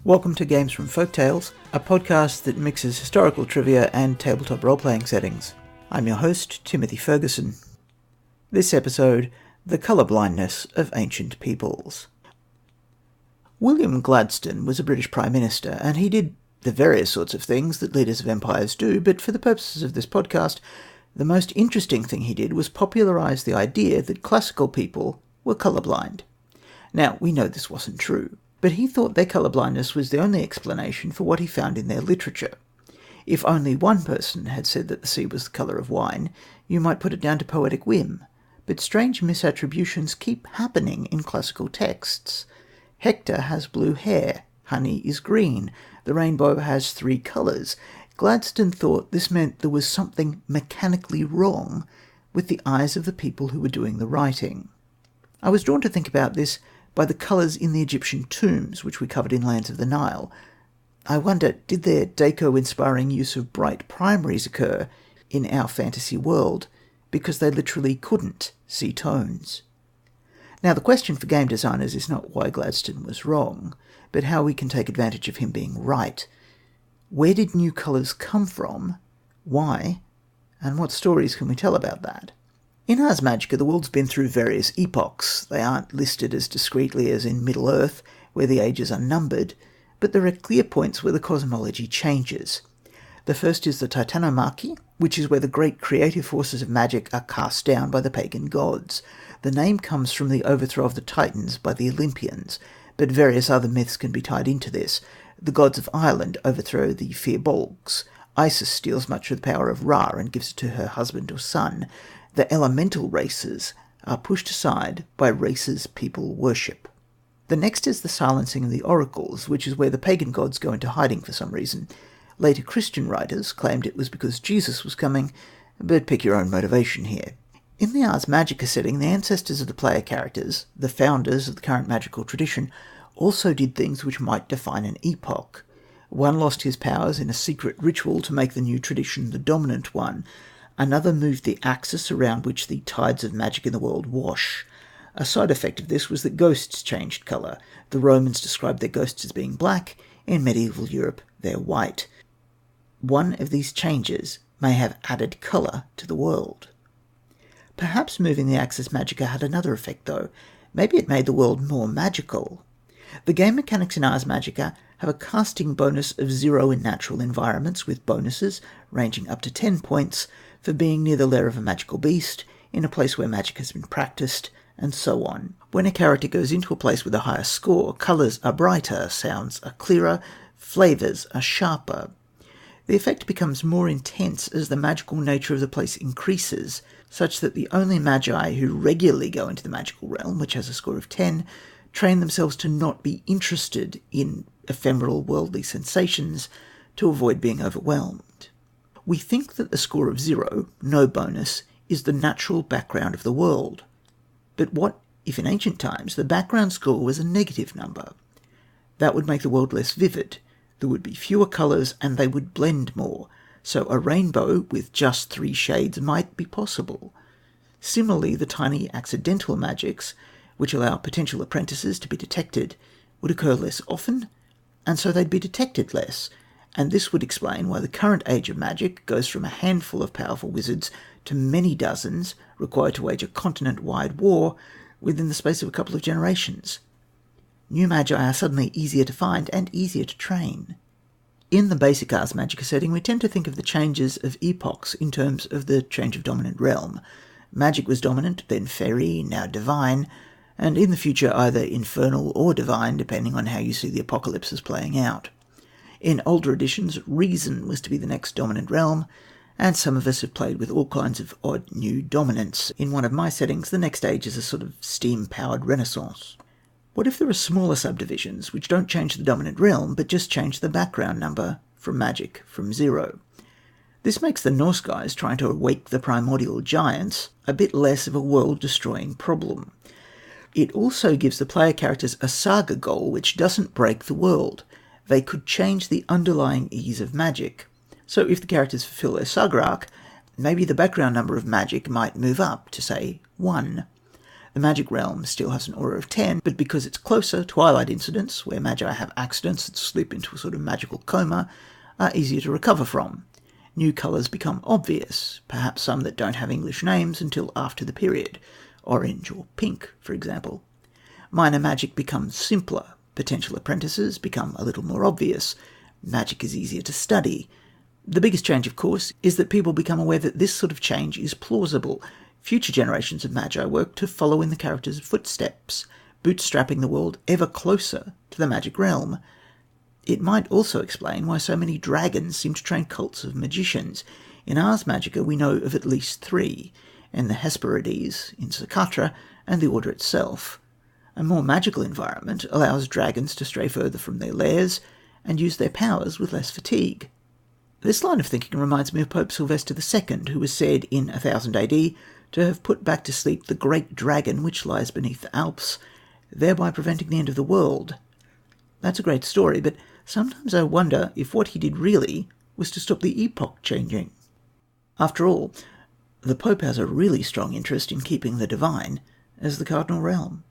Welcome to Games from Folktales, a podcast that mixes historical trivia and tabletop role-playing settings. I'm your host, Timothy Ferguson. This episode, The Colour Blindness of Ancient Peoples. William Gladstone was a British Prime Minister, and he did the various sorts of things that leaders of empires do, but for the purposes of this podcast, the most interesting thing he did was popularise the idea that classical people were colourblind. Now, we know this wasn't true, but he thought their colourblindness was the only explanation for what he found in their literature. If only one person had said that the sea was the colour of wine, you might put it down to poetic whim, but strange misattributions keep happening in classical texts. Hector has blue hair, honey is green, the rainbow has 3 colours. Gladstone thought this meant there was something mechanically wrong with the eyes of the people who were doing the writing. I was drawn to think about this by the colours in the Egyptian tombs, which we covered in Lands of the Nile. I wonder, did their Deco-inspiring use of bright primaries occur in our fantasy world because they literally couldn't see tones? Now, the question for game designers is not why Gladstone was wrong, but how we can take advantage of him being right. Where did new colours come from? Why? And what stories can we tell about that? In Ars Magica, the world's been through various epochs. They aren't listed as discreetly as in Middle-earth, where the ages are numbered, but there are clear points where the cosmology changes. The first is the Titanomachy, which is where the great creative forces of magic are cast down by the pagan gods. The name comes from the overthrow of the Titans by the Olympians, but various other myths can be tied into this. The gods of Ireland overthrow the Firbolgs. Isis steals much of the power of Ra and gives it to her husband or son. The elemental races are pushed aside by races people worship. The next is the silencing of the oracles, which is where the pagan gods go into hiding for some reason. Later Christian writers claimed it was because Jesus was coming, but pick your own motivation here. In the Ars Magica setting, the ancestors of the player characters, the founders of the current magical tradition, also did things which might define an epoch. One lost his powers in a secret ritual to make the new tradition the dominant one. Another moved the axis around which the tides of magic in the world wash. A side effect of this was that ghosts changed colour. The Romans described their ghosts as being black. In medieval Europe, they're white. One of these changes may have added colour to the world. Perhaps moving the axis magica had another effect, though. Maybe it made the world more magical. The game mechanics in Ars Magica have a casting bonus of 0 in natural environments, with bonuses ranging up to 10 points for being near the lair of a magical beast, in a place where magic has been practiced, and so on. When a character goes into a place with a higher score, colours are brighter, sounds are clearer, flavours are sharper. The effect becomes more intense as the magical nature of the place increases, such that the only magi who regularly go into the magical realm, which has a score of 10, train themselves to not be interested in ephemeral worldly sensations to avoid being overwhelmed. We think that the score of 0, no bonus, is the natural background of the world. But what if in ancient times the background score was a negative number? That would make the world less vivid. There would be fewer colours and they would blend more, so a rainbow with just 3 shades might be possible. Similarly, the tiny accidental magics, which allow potential apprentices to be detected, would occur less often, and so they'd be detected less, and this would explain why the current age of magic goes from a handful of powerful wizards to many dozens required to wage a continent-wide war within the space of a couple of generations. New magi are suddenly easier to find and easier to train. In the basic Ars Magica setting, we tend to think of the changes of epochs in terms of the change of dominant realm. Magic was dominant, then fairy, now divine, and in the future either infernal or divine, depending on how you see the apocalypses playing out. In older editions, reason was to be the next dominant realm, and some of us have played with all kinds of odd new dominants. In one of my settings, the next stage is a sort of steam-powered renaissance. What if there are smaller subdivisions which don't change the dominant realm, but just change the background number from magic from 0? This makes the Norse guys trying to awake the primordial giants a bit less of a world-destroying problem. It also gives the player characters a saga goal which doesn't break the world. They could change the underlying ease of magic. So if the characters fulfill their saga arc, maybe the background number of magic might move up to, say, 1. The magic realm still has an order of 10, but because it's closer, twilight incidents, where magi have accidents that slip into a sort of magical coma, are easier to recover from. New colours become obvious, perhaps some that don't have English names until after the period, orange or pink, for example. Minor magic becomes simpler, potential apprentices become a little more obvious, magic is easier to study. The biggest change, of course, is that people become aware that this sort of change is plausible. Future generations of magi work to follow in the characters' footsteps, bootstrapping the world ever closer to the magic realm. It might also explain why so many dragons seem to train cults of magicians. In Ars Magica we know of at least 3, in the Hesperides, in Socatra, and the Order itself. A more magical environment allows dragons to stray further from their lairs and use their powers with less fatigue. This line of thinking reminds me of Pope Sylvester II, who was said in 1000 AD to have put back to sleep the great dragon which lies beneath the Alps, thereby preventing the end of the world. That's a great story, but sometimes I wonder if what he did really was to stop the epoch changing. After all, the Pope has a really strong interest in keeping the divine as the cardinal realm.